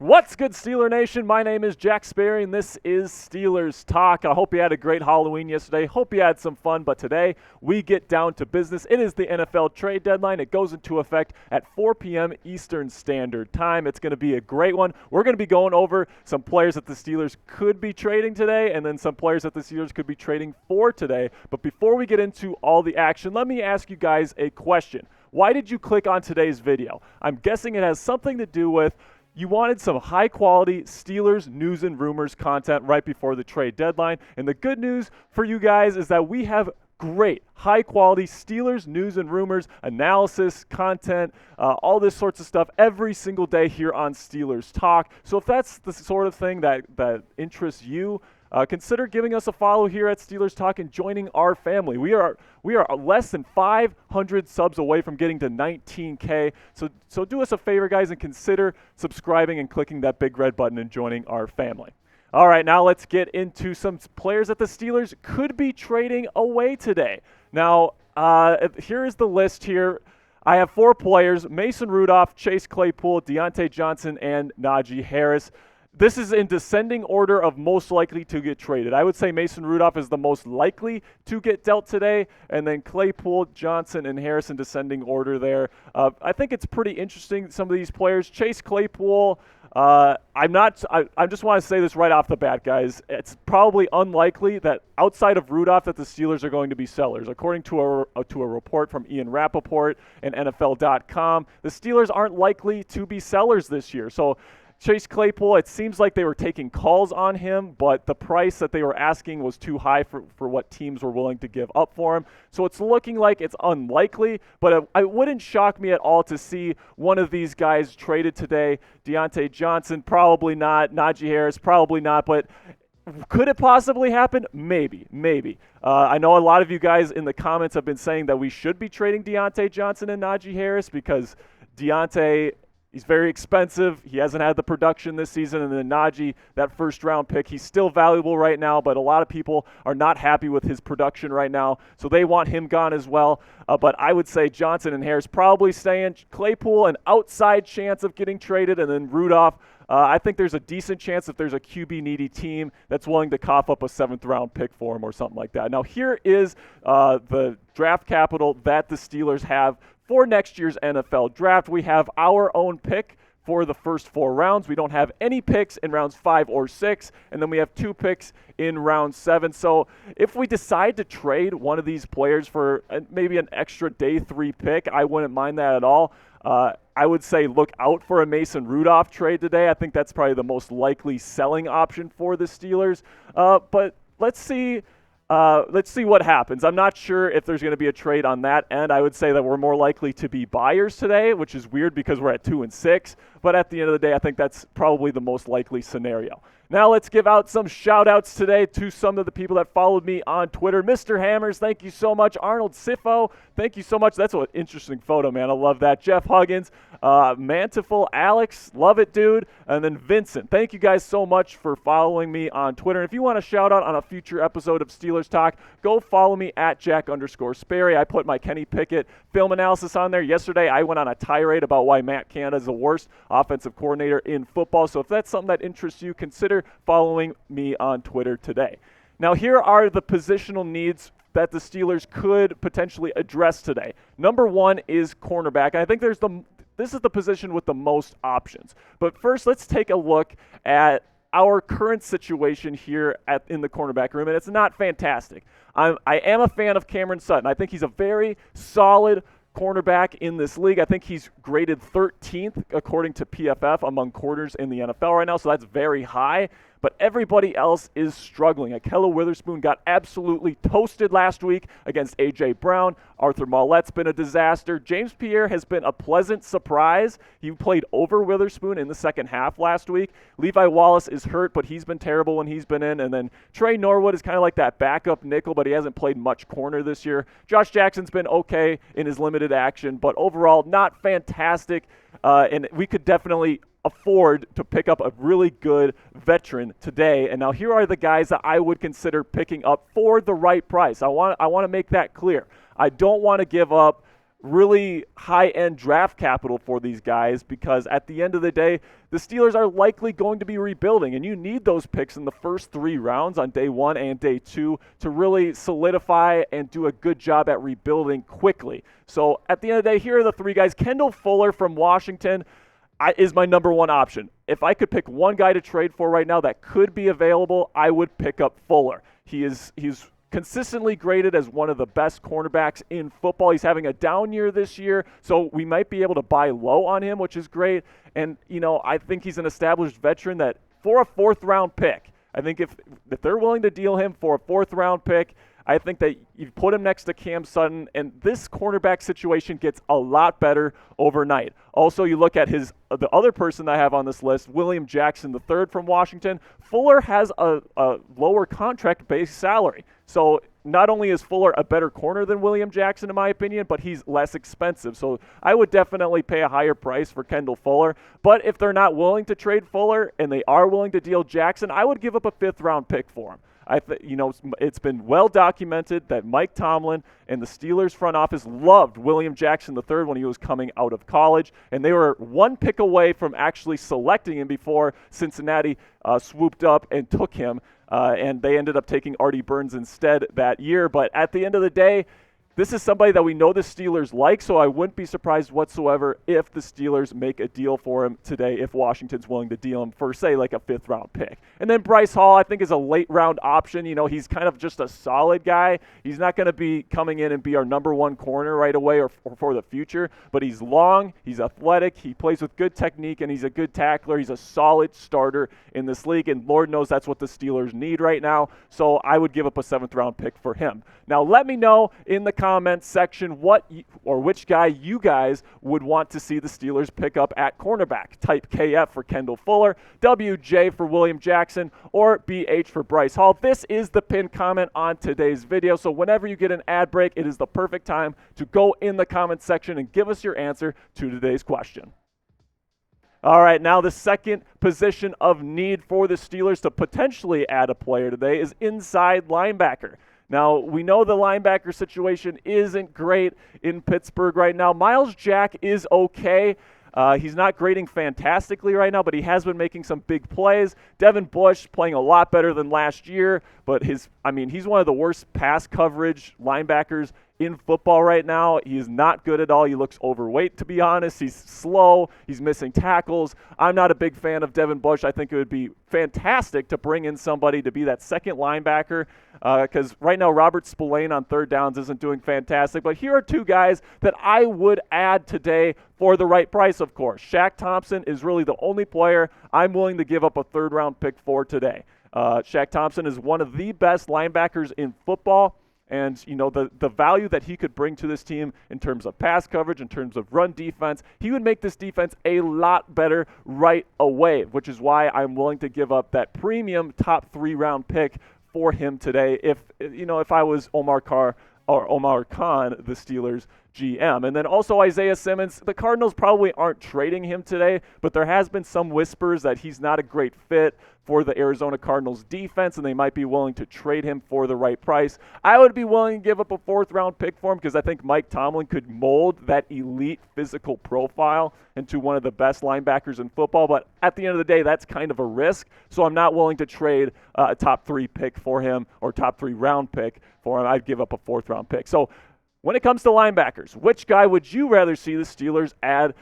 What's good, Steeler Nation? My name is Jack Sperry, and this is Steelers Talk. I hope you had a great Halloween yesterday. Hope you had some fun, but today we get down to business. It is the NFL trade deadline. It goes into effect at 4 p.m. Eastern Standard Time. It's going to be a great one. We're going to be going over some players that the Steelers could be trading today, and then some players that the Steelers could be trading for today. But before we get into all the action, let me ask you guys a question. Why did you click on today's video? I'm guessing it has something to do with you wanted some high-quality Steelers news and rumors content right before the trade deadline. And the good news for you guys is that we have great, high-quality Steelers news and rumors, analysis, content, all this sorts of stuff every single day here on Steelers Talk. So if that's the sort of thing that interests you, consider giving us a follow here at Steelers Talk and joining our family. We are less than 500 subs away from getting to 19K. So do us a favor, guys, and consider subscribing and clicking that big red button and joining our family. All right, now let's get into some players that the Steelers could be trading away today. Now, here is the list here. I have 4 players: Mason Rudolph, Chase Claypool, Diontae Johnson, and Najee Harris. This is in descending order of most likely to get traded. I would say Mason Rudolph is the most likely to get dealt today, and then Claypool, Johnson, and Harris in descending order there. I think it's pretty interesting, some of these players. Chase Claypool, I just want to say this right off the bat, guys. It's probably unlikely that outside of Rudolph that the Steelers are going to be sellers. According to a report from Ian Rappaport and NFL.com, the Steelers aren't likely to be sellers this year. So Chase Claypool, it seems like they were taking calls on him, but the price that they were asking was too high for what teams were willing to give up for him. So it's looking like it's unlikely, but it wouldn't shock me at all to see one of these guys traded today. Diontae Johnson, probably not. Najee Harris, probably not, but could it possibly happen? Maybe. I know a lot of you guys in the comments have been saying that we should be trading Diontae Johnson and Najee Harris because Diontae, he's very expensive. He hasn't had the production this season. And then Najee, that first-round pick, he's still valuable right now, but a lot of people are not happy with his production right now, so they want him gone as well. But I would say Johnson and Harris probably staying. Claypool, an outside chance of getting traded, and then Rudolph, I think there's a decent chance if there's a QB-needy team that's willing to cough up a 7th-round pick for him or something like that. Now, here is the draft capital that the Steelers have for next year's NFL draft. We have our own pick for the first 4 rounds. We don't have any picks in rounds 5 or 6, and then we have 2 picks in round 7. So if we decide to trade one of these players for maybe an extra day 3 pick, I wouldn't mind that at all. I would say look out for a Mason Rudolph trade today. I think that's probably the most likely selling option for the Steelers. But let's see what happens. I'm not sure if there's going to be a trade on that end. I would say that we're more likely to be buyers today, which is weird because we're at 2-6. But at the end of the day, I think that's probably the most likely scenario. Now let's give out some shout-outs today to some of the people that followed me on Twitter. Mr. Hammers, thank you so much. Arnold Sifo, thank you so much. That's an interesting photo, man. I love that. Jeff Huggins, Mantiful, Alex, love it, dude. And then Vincent, thank you guys so much for following me on Twitter. And if you want a shout-out on a future episode of Steelers Talk, go follow me at Jack_Sperry. I put my Kenny Pickett film analysis on there. Yesterday, I went on a tirade about why Matt Canada is the worst offensive coordinator in football. So if that's something that interests you, consider following me on Twitter today. Now, here are the positional needs that the Steelers could potentially address today. Number 1 is cornerback. I think this is the position with the most options. But first, let's take a look at our current situation here in the cornerback room, and it's not fantastic. I am a fan of Cameron Sutton. I think he's a very solid cornerback in this league. I think he's graded 13th according to PFF among corners in the NFL right now, so that's very high. But everybody else is struggling. Ahkello Witherspoon got absolutely toasted last week against A.J. Brown. Arthur Maulet's been a disaster. James Pierre has been a pleasant surprise. He played over Witherspoon in the second half last week. Levi Wallace is hurt, but he's been terrible when he's been in. And then Trey Norwood is kind of like that backup nickel, but he hasn't played much corner this year. Josh Jackson's been okay in his limited action, but overall not fantastic. And we could definitely afford to pick up a really good veteran today. And now here are the guys that I would consider picking up for the right price. I want to make that clear. I don't want to give up really high-end draft capital for these guys, because at the end of the day, the Steelers are likely going to be rebuilding, and you need those picks in the first 3 rounds on day 1 and day 2 to really solidify and do a good job at rebuilding quickly. So at the end of the day, here are the 3 guys. Kendall Fuller from Washington is my number 1 option. If I could pick one guy to trade for right now that could be available, I would pick up Fuller. He's consistently graded as one of the best cornerbacks in football. He's having a down year this year, so we might be able to buy low on him, which is great. And, I think he's an established veteran that for a 4th-round pick, I think if they're willing to deal him for a 4th-round pick, I think that you put him next to Cam Sutton, and this cornerback situation gets a lot better overnight. Also, you look at the other person that I have on this list, William Jackson III from Washington. Fuller has a lower contract-based salary. So not only is Fuller a better corner than William Jackson, in my opinion, but he's less expensive. So I would definitely pay a higher price for Kendall Fuller. But if they're not willing to trade Fuller and they are willing to deal Jackson, I would give up a 5th-round pick for him. It's been well documented that Mike Tomlin and the Steelers front office loved William Jackson III when he was coming out of college, and they were 1 pick away from actually selecting him before Cincinnati swooped up and took him, and they ended up taking Artie Burns instead that year. But at the end of the day, this is somebody that we know the Steelers like, so I wouldn't be surprised whatsoever if the Steelers make a deal for him today, if Washington's willing to deal him for, say, like a 5th-round pick. And then Bryce Hall, I think, is a late-round option. He's kind of just a solid guy. He's not going to be coming in and be our number 1 corner right away or for the future, but he's long, he's athletic, he plays with good technique, and he's a good tackler. He's a solid starter in this league, and Lord knows that's what the Steelers need right now, so I would give up a 7th-round pick for him. Now, let me know in the comments section which guy you guys would want to see the Steelers pick up at cornerback. Type KF for Kendall Fuller, WJ for William Jackson, or BH for Bryce Hall. This is the pinned comment on today's video, so whenever you get an ad break, it is the perfect time to go in the comment section and give us your answer to today's question. All right, now the second position of need for the Steelers to potentially add a player today is inside linebacker. Now, we know the linebacker situation isn't great in Pittsburgh right now. Miles Jack is okay. He's not grading fantastically right now, but he has been making some big plays. Devin Bush playing a lot better than last year, but he's one of the worst pass coverage linebackers in football right now. He is not good at all. He looks overweight, to be honest. He's slow. He's missing tackles. I'm not a big fan of Devin Bush. I think it would be fantastic to bring in somebody to be that second linebacker, because right now Robert Spillane on 3rd downs isn't doing fantastic. But here are 2 guys that I would add today for the right price, of course. Shaq Thompson is really the only player I'm willing to give up a 3rd-round pick for today. Shaq Thompson is one of the best linebackers in football. And, the value that he could bring to this team in terms of pass coverage, in terms of run defense, he would make this defense a lot better right away, which is why I'm willing to give up that premium top 3-round pick for him today if I was Omar Khan, the Steelers GM. And then also Isaiah Simmons. The Cardinals probably aren't trading him today, but there has been some whispers that he's not a great fit for the Arizona Cardinals defense, and they might be willing to trade him for the right price. I would be willing to give up a 4th-round pick for him because I think Mike Tomlin could mold that elite physical profile into one of the best linebackers in football. But at the end of the day, that's kind of a risk, so I'm not willing to trade a top 3 pick for him or top 3-round pick for him. I'd give up a 4th-round pick. So when it comes to linebackers, which guy would you rather see the Steelers add?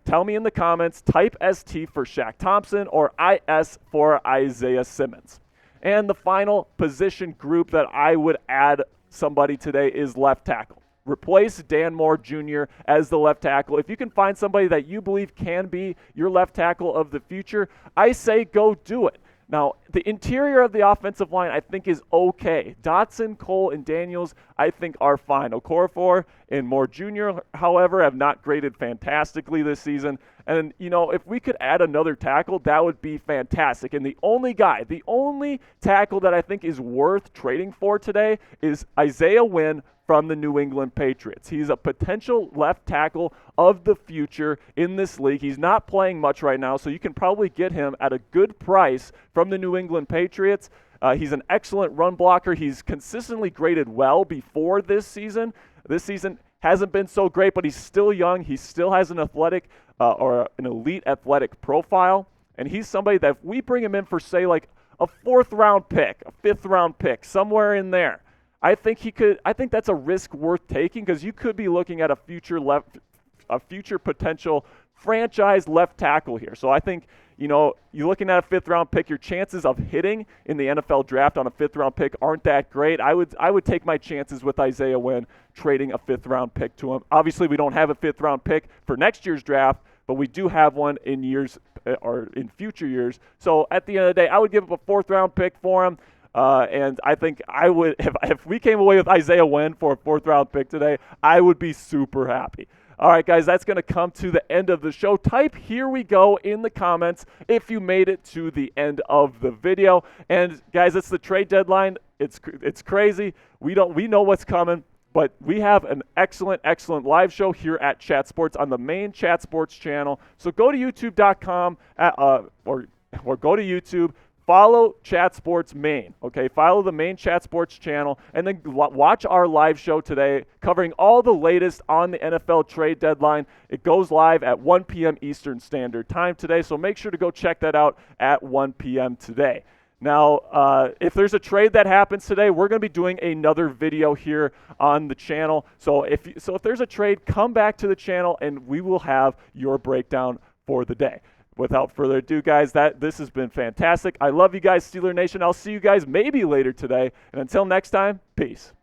Tell me in the comments. Type ST for Shaq Thompson or IS for Isaiah Simmons. And the final position group that I would add somebody today is left tackle. Replace Dan Moore Jr. as the left tackle. If you can find somebody that you believe can be your left tackle of the future, I say go do it. Now, the interior of the offensive line, I think, is okay. Dotson, Cole, and Daniels, I think, are fine. Okorafor and Moore Jr., however, have not graded fantastically this season. And, if we could add another tackle, that would be fantastic. And the only tackle that I think is worth trading for today is Isaiah Wynn from the New England Patriots. He's a potential left tackle of the future in this league. He's not playing much right now, so you can probably get him at a good price from the New England Patriots. He's an excellent run blocker. He's consistently graded well before this season. This season hasn't been so great, but he's still young. He still has an athletic or an elite athletic profile, and he's somebody that if we bring him in for, say, like a 4th-round pick, a 5th-round pick, somewhere in there, I think that's a risk worth taking, because you could be looking at a future potential franchise left tackle here. So I think, you're looking at a 5th-round pick, your chances of hitting in the NFL draft on a 5th-round pick aren't that great. I would take my chances with Isaiah Wynn trading a 5th-round pick to him. Obviously, we don't have a 5th-round pick for next year's draft, but we do have one in future years. So at the end of the day, I would give up a 4th-round pick for him. And I think I would, if we came away with Isaiah Wynn for a 4th-round pick today, I would be super happy. All right, guys, that's going to come to the end of the show. Type "here we go" in the comments if you made it to the end of the video. And guys, it's the trade deadline. It's crazy. We know what's coming, but we have an excellent live show here at Chat Sports on the main Chat Sports channel. So go to youtube.com or go to YouTube. Follow Chat Sports Main, okay? Follow the main Chat Sports channel, and then watch our live show today covering all the latest on the NFL trade deadline. It goes live at 1 p.m. Eastern Standard Time today, so make sure to go check that out at 1 p.m. today. Now, if there's a trade that happens today, we're going to be doing another video here on the channel. So if there's a trade, come back to the channel, and we will have your breakdown for the day. Without further ado, guys, this has been fantastic. I love you guys, Steeler Nation. I'll see you guys maybe later today. And until next time, peace.